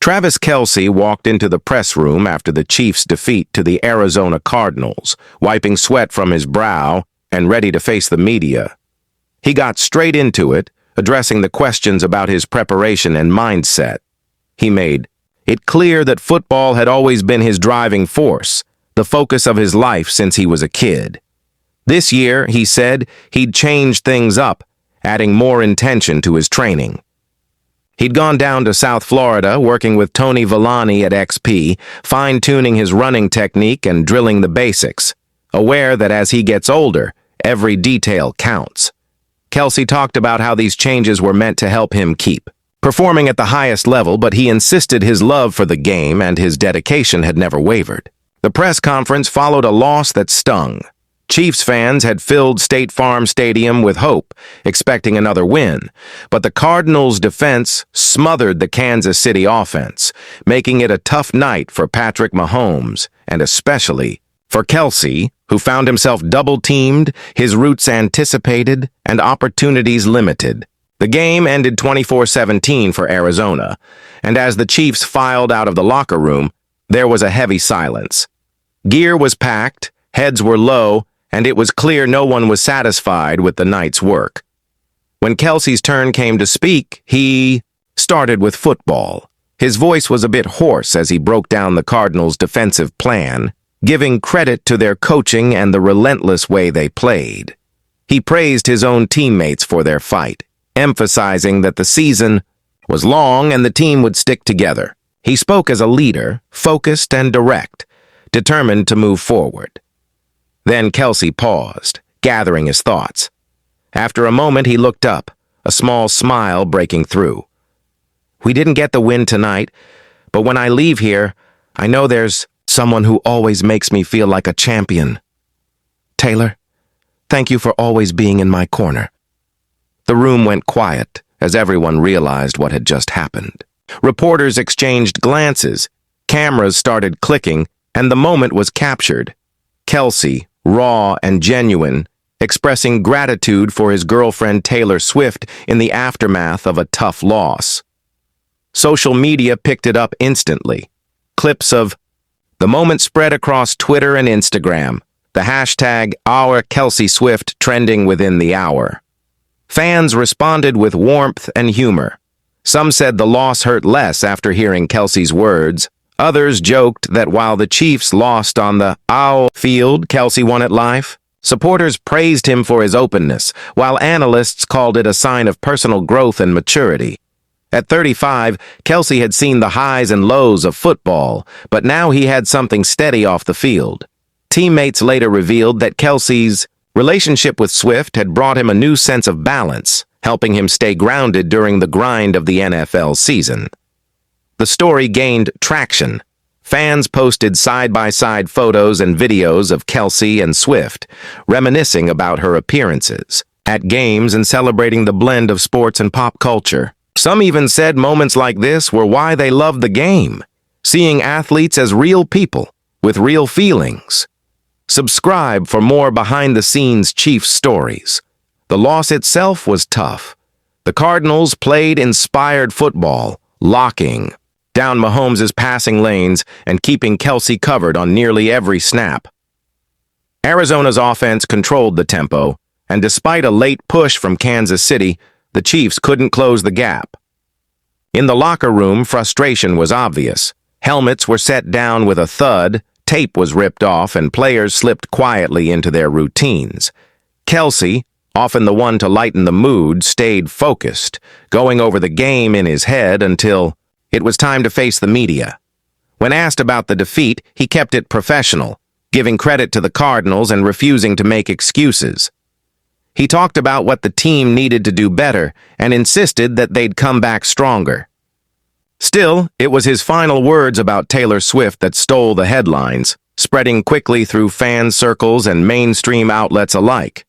Travis Kelce walked into the press room after the Chiefs' defeat to the Arizona Cardinals, wiping sweat from his brow and ready to face the media. He got straight into it, addressing the questions about his preparation and mindset. He made it clear that football had always been his driving force, the focus of his life since he was a kid. This year, he said, he'd changed things up, adding more intention to his training. He'd gone down to South Florida, working with Tony Villani at XP, fine-tuning his running technique and drilling the basics, aware that as he gets older, every detail counts. Kelce talked about how these changes were meant to help him keep performing at the highest level, but he insisted his love for the game and his dedication had never wavered. The press conference followed a loss that stung. Chiefs fans had filled State Farm Stadium with hope, expecting another win, but the Cardinals' defense smothered the Kansas City offense, making it a tough night for Patrick Mahomes, and especially for Kelce, who found himself double-teamed, his routes anticipated, and opportunities limited. The game ended 24-17 for Arizona, and as the Chiefs filed out of the locker room, there was a heavy silence. Gear was packed, heads were low, and it was clear no one was satisfied with the night's work. When Kelce's turn came to speak, he started with football. His voice was a bit hoarse as he broke down the Cardinals' defensive plan, giving credit to their coaching and the relentless way they played. He praised his own teammates for their fight, emphasizing that the season was long and the team would stick together. He spoke as a leader, focused and direct, determined to move forward. Then Kelce paused, gathering his thoughts. After a moment, he looked up, a small smile breaking through. "We didn't get the win tonight, but when I leave here, I know there's someone who always makes me feel like a champion. Taylor, thank you for always being in my corner." The room went quiet as everyone realized what had just happened. Reporters exchanged glances, cameras started clicking, and the moment was captured. Kelce, raw and genuine, expressing gratitude for his girlfriend Taylor Swift in the aftermath of a tough loss. Social media picked it up instantly. Clips of the moment spread across Twitter and Instagram, the hashtag #OurKelceSwift trending within the hour. Fans responded with warmth and humor. Some said the loss hurt less after hearing Kelce's words. Others joked that while the Chiefs lost on the owl field, Kelce won at life. Supporters praised him for his openness, while analysts called it a sign of personal growth and maturity. At 35, Kelce had seen the highs and lows of football, but now he had something steady off the field. Teammates later revealed that Kelce's relationship with Swift had brought him a new sense of balance, helping him stay grounded during the grind of the NFL season. The story gained traction. Fans posted side-by-side photos and videos of Kelce and Swift, reminiscing about her appearances at games and celebrating the blend of sports and pop culture. Some even said moments like this were why they loved the game, seeing athletes as real people with real feelings. Subscribe for more behind-the-scenes Chiefs stories. The loss itself was tough. The Cardinals played inspired football, locking down Mahomes' passing lanes and keeping Kelce covered on nearly every snap. Arizona's offense controlled the tempo, and despite a late push from Kansas City, the Chiefs couldn't close the gap. In the locker room, frustration was obvious. Helmets were set down with a thud, tape was ripped off, and players slipped quietly into their routines. Kelce, often the one to lighten the mood, stayed focused, going over the game in his head until it was time to face the media. When asked about the defeat, he kept it professional, giving credit to the Cardinals and refusing to make excuses. He talked about what the team needed to do better and insisted that they'd come back stronger. Still, it was his final words about Taylor Swift that stole the headlines, spreading quickly through fan circles and mainstream outlets alike.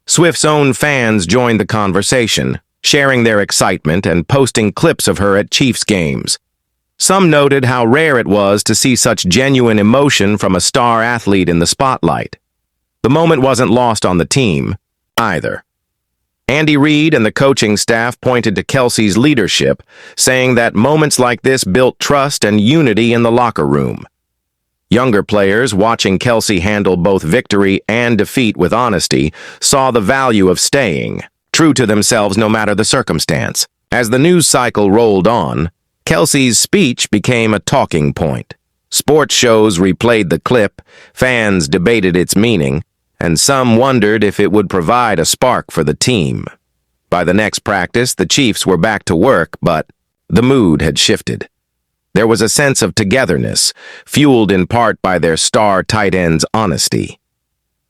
Swift's own fans joined the conversation, sharing their excitement and posting clips of her at Chiefs games. Some noted how rare it was to see such genuine emotion from a star athlete in the spotlight. The moment wasn't lost on the team, either. Andy Reid and the coaching staff pointed to Kelce's leadership, saying that moments like this built trust and unity in the locker room. Younger players, watching Kelce handle both victory and defeat with honesty, saw the value of staying true to themselves no matter the circumstance. As the news cycle rolled on, Kelce's speech became a talking point. Sports shows replayed the clip, fans debated its meaning, and some wondered if it would provide a spark for the team. By the next practice, the Chiefs were back to work, but the mood had shifted. There was a sense of togetherness, fueled in part by their star tight end's honesty.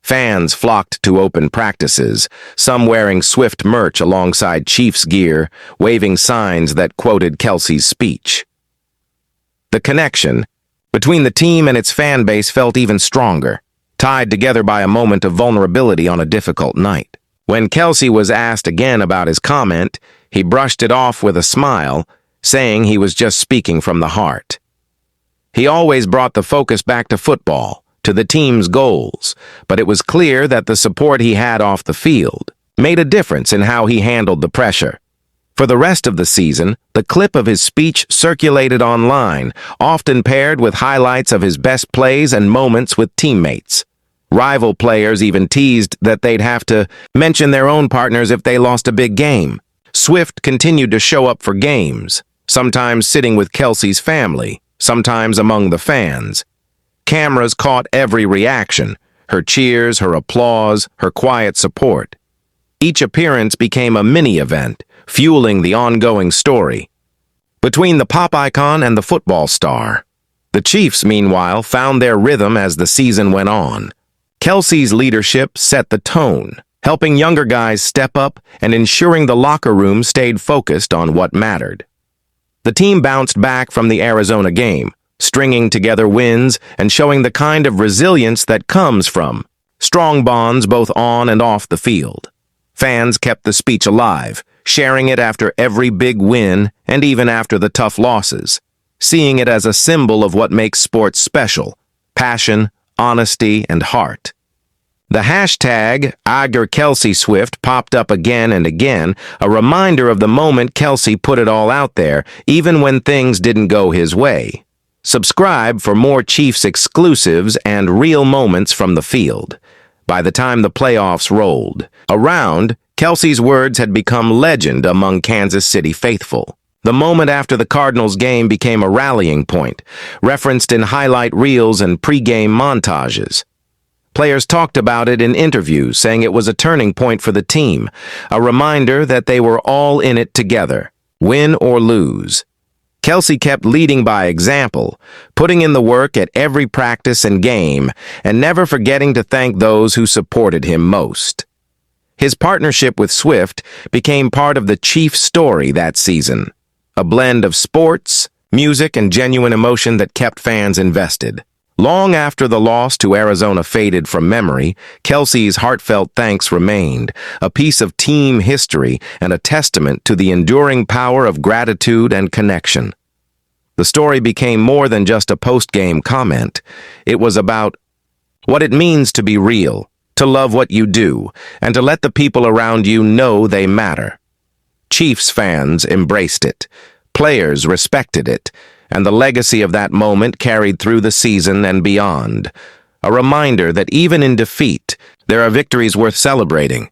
Fans flocked to open practices, some wearing Swift merch alongside Chiefs gear, waving signs that quoted Kelce's speech. The connection between the team and its fan base felt even stronger, tied together by a moment of vulnerability on a difficult night. When Kelce was asked again about his comment, he brushed it off with a smile, saying he was just speaking from the heart. He always brought the focus back to football, to the team's goals, but it was clear that the support he had off the field made a difference in how he handled the pressure. For the rest of the season, the clip of his speech circulated online, often paired with highlights of his best plays and moments with teammates. Rival players even teased that they'd have to mention their own partners if they lost a big game. Swift continued to show up for games, sometimes sitting with Kelce's family, sometimes among the fans. Cameras caught every reaction, her cheers, her applause, her quiet support. Each appearance became a mini-event, fueling the ongoing story. Between the pop icon and the football star, the Chiefs, meanwhile, found their rhythm as the season went on. Kelce's leadership set the tone, helping younger guys step up and ensuring the locker room stayed focused on what mattered. The team bounced back from the Arizona game, stringing together wins and showing the kind of resilience that comes from strong bonds both on and off the field. Fans kept the speech alive, sharing it after every big win and even after the tough losses, seeing it as a symbol of what makes sports special: passion, honesty, and heart. The hashtag #IgerKelceSwift popped up again and again, a reminder of the moment Kelce put it all out there, even when things didn't go his way. Subscribe for more Chiefs exclusives and real moments from the field. By the time the playoffs rolled around, Kelce's words had become legend among Kansas City faithful. The moment after the Cardinals game became a rallying point, referenced in highlight reels and pre-game montages. Players talked about it in interviews, saying it was a turning point for the team, a reminder that they were all in it together, win or lose. Kelce kept leading by example, putting in the work at every practice and game, and never forgetting to thank those who supported him most. His partnership with Swift became part of the Chiefs' story that season, a blend of sports, music, and genuine emotion that kept fans invested. Long after the loss to Arizona faded from memory, Kelce's heartfelt thanks remained, a piece of team history and a testament to the enduring power of gratitude and connection. The story became more than just a post-game comment. It was about what it means to be real, to love what you do, and to let the people around you know they matter. Chiefs fans embraced it. Players respected it. And the legacy of that moment carried through the season and beyond. A reminder that even in defeat, there are victories worth celebrating,